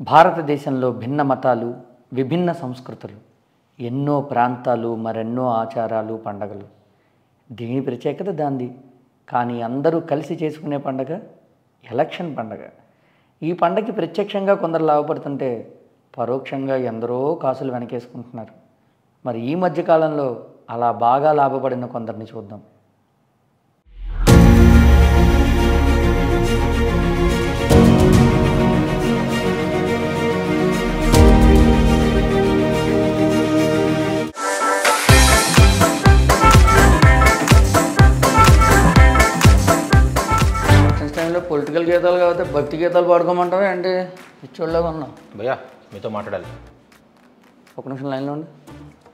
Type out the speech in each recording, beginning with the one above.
భారతదేశంలో భిన్న మతాలు, విభిన్న సంస్కృతులు, ఎన్నో ప్రాంతాలు, మరెన్నో ఆచారాలు, పండగలు. దీని ప్రత్యేకత దాంది. కానీ అందరూ కలిసి చేసుకునే పండగ ఎలక్షన్ పండగ. ఈ పండగకి ప్రత్యక్షంగా కొందరు లాభపడుతుంటే పరోక్షంగా ఎందరో కాసులు వెనకేసుకుంటున్నారు. మరి ఈ మధ్యకాలంలో అలా బాగా లాభపడిన కొందరిని చూద్దాం. టైంలో పొలిటికల్ గీతాలు కాకపోతే భక్తి గీతాలు పాడుకోమంటారా అంటే ఇచ్చోళ్ళగా ఉన్నాం. భయ్యా మీతో మాట్లాడాలి. ఒక నిమిషం లైన్లో ఉండి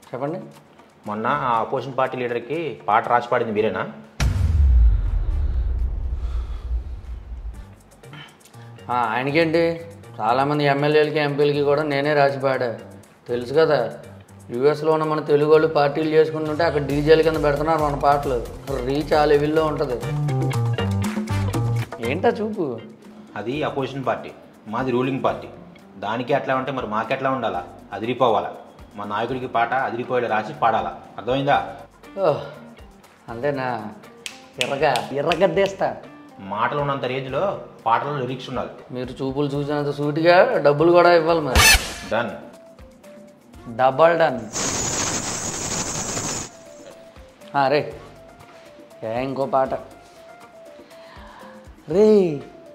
చెప్పండి. మొన్న ఆ అపోజిషన్ పార్టీ లీడర్కి పాట రాసి పాడింది మీరేనా? ఆయనకేంటి, చాలామంది ఎమ్మెల్యేలకి ఎంపీలకి కూడా నేనే రాసి పాడా. తెలుసు కదా, యూఎస్లో ఉన్న మన తెలుగు వాళ్ళు పార్టీలు చేసుకుంటుంటే అక్కడ డీజేల కింద పెడుతున్నారు మన పాటలు. రీచ్ ఆ లెవెల్లో ఉంటుంది. ఏంటా చూపు? అది అపోజిషన్ పార్టీ, మాది రూలింగ్ పార్టీ. దానికి అట్లా ఉంటే మరి మాకెట్లా ఉండాలా? అదిరిపోవాలా. మా నాయకుడికి పాట అదిరిపోయేలా రాసి పాడాలా. అర్థమైందా? ఓహ్ అంతేనా? ఎర్రగద్దేస్తా. మాటలు ఉన్నంత రేంజ్లో పాటలో లిరిక్స్ ఉండాలి. మీరు చూపులు చూసినంత సూటిగా డబ్బులు కూడా ఇవ్వాలి. మరి డన్, డబల్ డన్. రే ఇంకో పాట రే.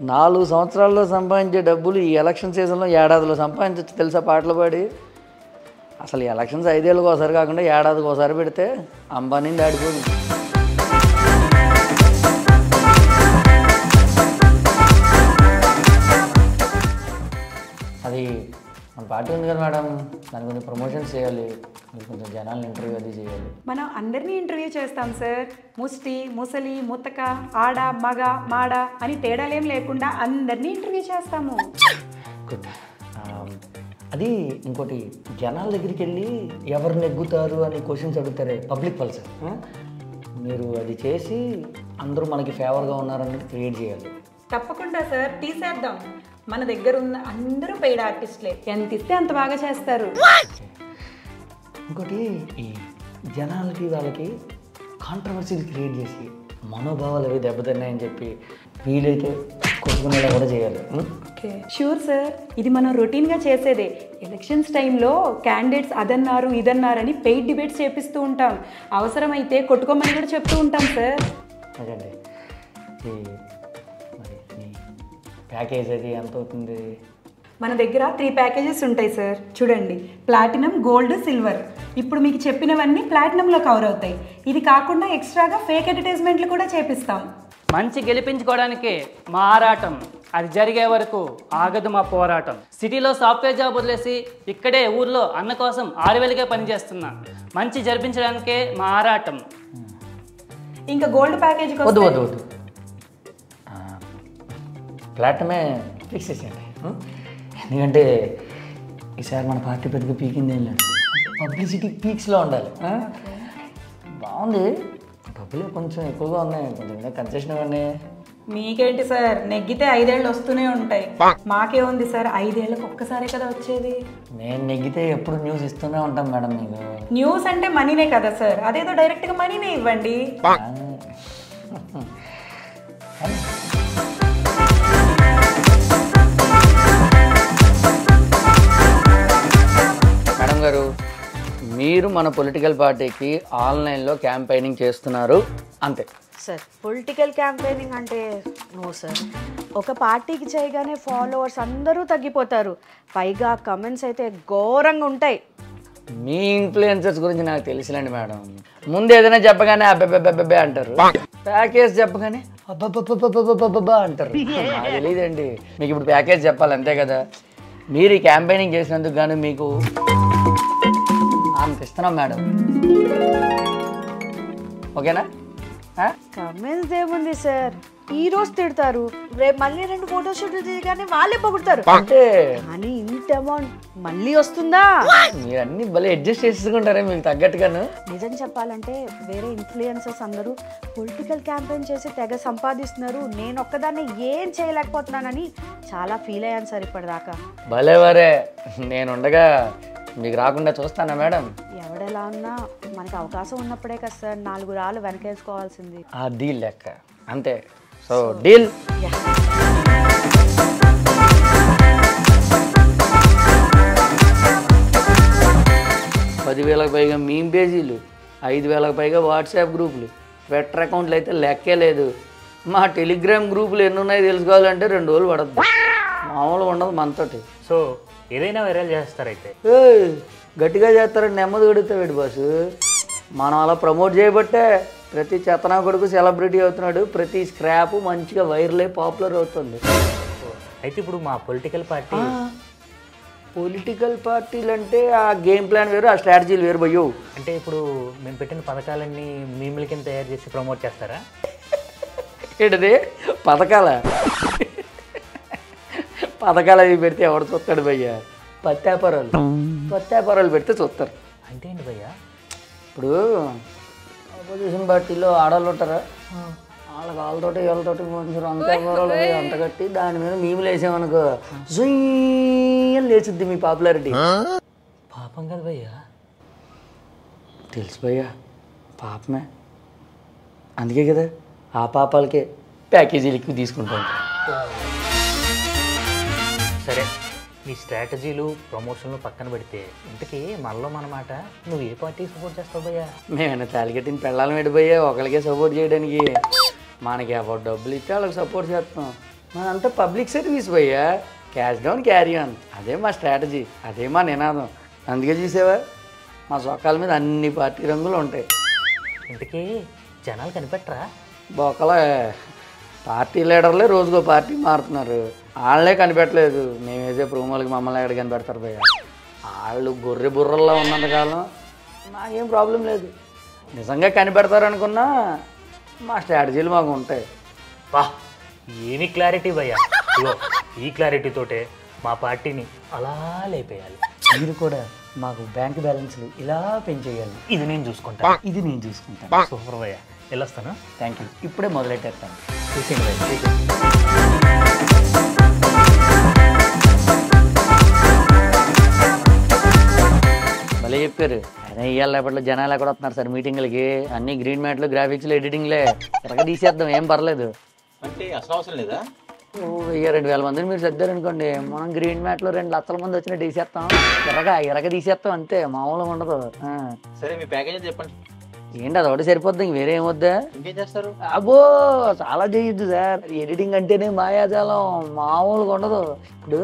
4 సంవత్సరాల్లో సంపాదించే డబ్బులు ఈ ఎలక్షన్ సీజన్లో ఏడాదిలో సంపాదించవచ్చు తెలుసా పాటలు పాడి. అసలు ఎలక్షన్స్ 5 ఏళ్ళకి ఒకసారి కాకుండా ఏడాదికి ఒకసారి పెడితే అంబానీ దాడిపోయింది. అది మన పార్టీ ఉంది కదా మేడం, దాని కొంచెం ప్రమోషన్స్ చేయాలి, కొంచెం జనాలను ఇంటర్వ్యూ అది చేయాలి. మనం అందరినీ ఇంటర్వ్యూ చేస్తాం సార్. ముష్టి, ముసలి, ముతక, ఆడ, మగ, మాడ అని తేడాలేం లేకుండా అందరినీ ఇంటర్వ్యూ చేస్తాము. గుడ్. అది ఇంకోటి, జనాల దగ్గరికి వెళ్ళి ఎవరు నెగ్గుతారు అని క్వశ్చన్స్ అడుగుతారే, పబ్లిక్ పల్స్. మీరు అది చేసి అందరూ మనకి ఫేవర్గా ఉన్నారని క్రియేట్ చేయాలి. తప్పకుండా సార్, తీసేద్దాం. మన దగ్గర ఉన్న అందరూ పెయిడ్ ఆర్టిస్టులే. ఎంత ఇస్తే అంత బాగా చేస్తారు. ఇంకోటి, ఈ జనాలకి వాళ్ళకి కాంట్రవర్సీలు క్రియేట్ చేసి మనోభావాలు అవి దెబ్బతిన్నాయని చెప్పి వీలైతే కొట్టుకునేలా కూడా చేయాలి. ఓకే షూర్ సార్, ఇది మనం రొటీన్గా చేసేదే. ఎలక్షన్స్ టైంలో క్యాండిడేట్స్ అదన్నారు ఇదన్నారని పెయిడ్ డిబేట్స్ చేపిస్తూ ఉంటాం. అవసరమైతే కొట్టుకోమని కూడా చెప్తూ ఉంటాం సార్. అదండి. ప్యాకేజ్ అది ఎంత అవుతుంది? మన దగ్గర 3 ప్యాకేజెస్ ఉంటాయి సార్. చూడండి, ప్లాటినం, గోల్డ్, సిల్వర్. ఇప్పుడు మీకు చెప్పినవన్నీ ప్లాటినంలో కవర్ అవుతాయి. ఇది కాకుండా ఎక్స్ట్రాగా ఫేక్ అడ్వర్టైజ్మెంట్లు కూడా చేపిస్తాం. మంచి గెలిపించుకోవడానికి మా ఆరాటం, అది జరిగే వరకు ఆగదు మా పోరాటం. సిటీలో సాఫ్ట్వేర్ జాబ్ వదిలేసి ఇక్కడే ఊర్లో అన్న కోసం 6,000కే పనిచేస్తున్నా. మంచి జరిపించడానికే మా ఆరాటం. ఇంకా గోల్డ్ ప్యాకేజ్ వద్దు వద్దు వద్దు, ప్లాటినమే ఫిక్స్ చేసేయండి. ఎందుకంటే ఈసారి మన పార్టీ పెద్దగా పీకింది ఏం లేదు, పబ్లిసిటీ పీక్స్లో ఉండాలి. బాగుంది, డబ్బులు కొంచెం ఎక్కువగా ఉన్నాయి, కొంచెం కన్సెషన్ ఇవ్వండి. మీకేంటి సార్, నెగ్గితే 5 ఏళ్ళు వస్తూనే ఉంటాయి. మాకే ఉంది సార్, 5 ఏళ్ళకి ఒక్కసారే కదా వచ్చేది. నేను నెగ్గితే ఎప్పుడు న్యూస్ ఇస్తూనే ఉంటాం మేడం. మీకు న్యూస్ అంటే మనీనే కదా సార్, అదేదో డైరెక్ట్గా మనీనే ఇవ్వండి. మేడం గారు, మీరు మన పొలిటికల్ పార్టీకి ఆన్లైన్లో క్యాంపెయినింగ్ చేస్తున్నారు అంతే సార్. పొలిటికల్ క్యాంపెయినింగ్ అంటే నో సార్. ఒక పార్టీకి చేయగానే ఫాలోవర్స్ అందరూ తగ్గిపోతారు, పైగా కమెంట్స్ అయితే ఘోరంగా ఉంటాయి. మీ ఇన్ఫ్లుయెన్సర్స్ గురించి నాకు తెలిసిలేండి మేడం. ముందు ఏదైనా చెప్పగానే అబ్బెబ్బెబ్బెబ్బే అంటారు, ప్యాకేజ్ చెప్పగానే అబ్బబ్బబ్బబ్బబ్బబ్బా అంటారు. నాకు తెలియదండి, మీకు ఇప్పుడు ప్యాకేజ్ చెప్పాలి అంతే కదా. మీరు ఈ క్యాంపెయినింగ్ చేసినందుకు గాను మీకు అంత ఇస్తున్నాం మేడం. ఓకేనా? కమెంట్స్ ఏముంది సార్, ఈ రోజు తిడతారు, రేపు మళ్ళీ 2 ఫోటో షూట్లు చేయగానే వాళ్ళే పొగుడతారు. అంటే కానీ ఇంత బీట్ అమౌంట్ మళ్ళీ వస్తుందా? మీరు అన్ని భలే అడ్జస్ట్ చేసుకుంటారే మీకు తగ్గట్టుగాను. నిజం చెప్పాలంటే వేరే ఇన్ఫ్లుయెన్సర్స్ అందరూ పొలిటికల్ క్యాంపెయిన్ చేసి తెగ సంపాదిస్తున్నారు, నేను ఒక్కదాన్ని ఏం చేయలేకపోతున్నానని చాలా ఫీల్ అయ్యాను సార్ ఇప్పటిదాకా. భలే వరే, నేనుండగా మీకు రాకుండా చూస్తానా మేడం? ఎవడెలా ఉన్నా మనకి అవకాశం ఉన్నప్పుడే కదా సార్ 4 రాళ్ళు వెనకేసుకోవాల్సింది. ఆ డీల్ లెక్క అంతే. So deal. Yeah. 10,000కు పైగా మీమ్ పేజీలు, 5,000కు పైగా వాట్సాప్ గ్రూపులు, ట్విట్టర్ అకౌంట్లు అయితే లెక్కే లేదు. మా టెలిగ్రామ్ గ్రూపులు ఎన్ని ఉన్నాయో తెలుసుకోవాలంటే 2 రోజులు పడద్దు, మామూలుగా ఉండదు మనతోటి. సో ఏదైనా వైరల్ చేస్తారైతే గట్టిగా చేస్తారని నెమ్మది గడుగుతాడు బాసు. మనం అలా ప్రమోట్ చేయబట్టే ప్రతి చెత్తనా కొడుకు సెలబ్రిటీ అవుతున్నాడు, ప్రతి స్క్రాప్ మంచిగా వైరల్ అయి పాపులర్ అవుతుంది. అయితే ఇప్పుడు మా పొలిటికల్ పార్టీ పొలిటికల్ పార్టీలు అంటే ఆ గేమ్ ప్లాన్ వేరు, ఆ స్ట్రాటజీలు వేరు భయ్యో. అంటే ఇప్పుడు మేము పెట్టిన పథకాలన్నీ మీముల కింద తయారు చేసి ప్రమోట్ చేస్తారా? ఏంటది పథకాలు అవి పెడితే ఎవడు చూస్తాడు భయ్యా? పత్యాపరాలు పెడితే చూస్తారు. అంటే ఏంటి భయ్యా? ఇప్పుడు అపోజిషన్ పార్టీలో ఆడవాళ్ళు ఉంటారా, వాళ్ళతోటి వీళ్ళతోటి మంచి రంకాలు అంట కట్టి దాని మీద మీములు వేసామనుకో జుయ్యం లేచుద్ది మీ పాపులారిటీ. పాపం కదా భయ్యా? తెలుసు భయ్యా, పాపమే. అందుకే కదా ఆ పాపాలకే ప్యాకేజీలు ఎక్కువ తీసుకుంటాం. సరే, నీ స్ట్రాటజీలు ప్రమోషన్లు పక్కన పెడితే ఇంతకీ మనలో మనమాట నువ్వు ఏ పార్టీ సపోర్ట్ చేస్తావు భయ్యా? మేమైనా తాలిగట్టిన పెళ్ళాలని పెడిపోయా ఒకరికే సపోర్ట్ చేయడానికి. మనకి ఎవరు డబ్బులు ఇస్తే వాళ్ళకి సపోర్ట్ చేస్తాం. మనంతా పబ్లిక్ సర్వీస్ భయ్యా, క్యాష్ డౌన్ క్యారీ ఆన్, అదే మా స్ట్రాటజీ, అదే మా నినాదం. అందుకే చూసావా మా చొక్కాల మీద అన్ని పార్టీ రంగులు ఉంటాయి. ఇంతకీ జనాలు కనిపెట్టరా? బొక్కల పార్టీ లీడర్లే రోజుకో పార్టీ మారుతున్నారు, వాళ్ళే కనిపెట్టలేదు. మేము వేసే ప్రోమోలకి మమ్మల్ని ఎక్కడ కనిపెడతారు భయ్యా? వాళ్ళు గొర్రె బుర్రల్లో ఉన్నంతకాలం నాకేం ప్రాబ్లం లేదు. నిజంగా కనిపెడతారనుకున్నా మా స్ట్రాటజీలు మాకు ఉంటాయి. వా, ఏమి క్లారిటీ భయ్యా! ఇగో ఈ క్లారిటీతోటే మా పార్టీని అలా లేపేయాలి. మీరు కూడా మాకు బ్యాంక్ బ్యాలెన్స్లు ఇలా పెంచేయాలి. ఇది నేను చూసుకుంటా. ఇది నేను చూసుకుంటాను. సూపర్ భయ్యా, వెళ్ళొస్తాను. Thank you. ఇప్పుడే మొదలెట్టేస్తాను. చూసేయండి భయ్యా. భలే చెప్పారు. అదే ఇవాళ రేపట్లో జనాలు ఎక్కడ వస్తున్నారు సార్ మీటింగ్లకి? అన్ని గ్రీన్ మ్యాట్లు, గ్రాఫిక్స్లు, ఎడిటింగ్లే. ఎరగ తీసేద్దాం, ఏం పర్లేదు. అంటే అసలు అవసరం లేదా? 1000-2000 మందిని మీరు సర్దారనుకోండి, మనం గ్రీన్ మ్యాట్లో 2 లక్షల మంది వచ్చినట్టు తీసేస్తాం. ఎరగ తీసేస్తాం అంతే, మామూలుగా ఉండదు. సరే మీ ప్యాకేజ్ చెప్పండి. ఏంటి అది ఒకటి సరిపోద్ది, ఇంక వేరే ఏమొద్దా? ఇంకేం చేస్తారు? అబ్బో చాలా చేయొద్దు సార్. ఎడిటింగ్ అంటేనే మాయాజాలం, మామూలుగా ఉండదు. ఇప్పుడు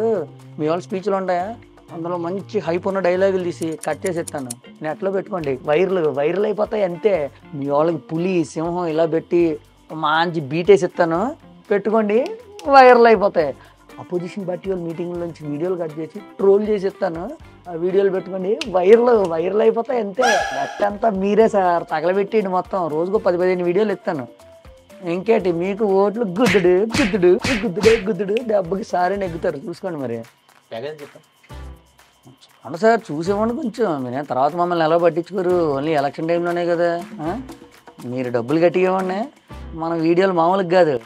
మీ వాళ్ళ స్పీచ్లు ఉంటాయా, అందులో మంచి హైప్ ఉన్న డైలాగులు తీసి కట్ చేసి ఇస్తాను, నెట్లో పెట్టుకోండి, వైరల్ అయిపోతాయి అంతే. మీ వాళ్ళకి పులి, సింహం ఇలా పెట్టి మంచి బీట్ వేసి ఇస్తాను, పెట్టుకోండి, వైరల్ అయిపోతాయి. అపోజిషన్ పార్టీ వాళ్ళ మీటింగ్ల నుంచి వీడియోలు కట్ చేసి ట్రోల్ చేసి ఇస్తాను, ఆ వీడియోలు పెట్టుకోండి, వైరల్ అయిపోతాయి అంతే. నెట్టంతా మీరే సార్ తగలబెట్టేయండి మొత్తం. రోజుకు 10-15 వీడియోలు ఇస్తాను. ఇంకేంటి మీకు ఓట్లు గుద్దుడు దెబ్బకి సారే నెగ్గుతారు. చూసుకోండి మరి. ప్యాకేజ్ చెప్పండి. అవును సార్, చూసేవాడి కొంచెం. మీరే తర్వాత మమ్మల్ని ఎలా పట్టించుకోరు, ఓన్లీ ఎలక్షన్ టైంలోనే కదా. మీరు డబ్బులు కట్టివ్వండి, మన వీడియోలు మామూలుగా కాదు,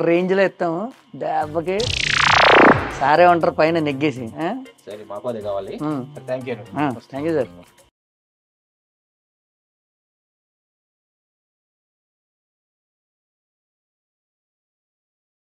రేంజ్లో ఇస్తాము. దెబ్బకి సారే ఉంటారు పైన నెగ్గేసి. సరే, మాకు అదే కావాలి. Thank you. Thank you sir.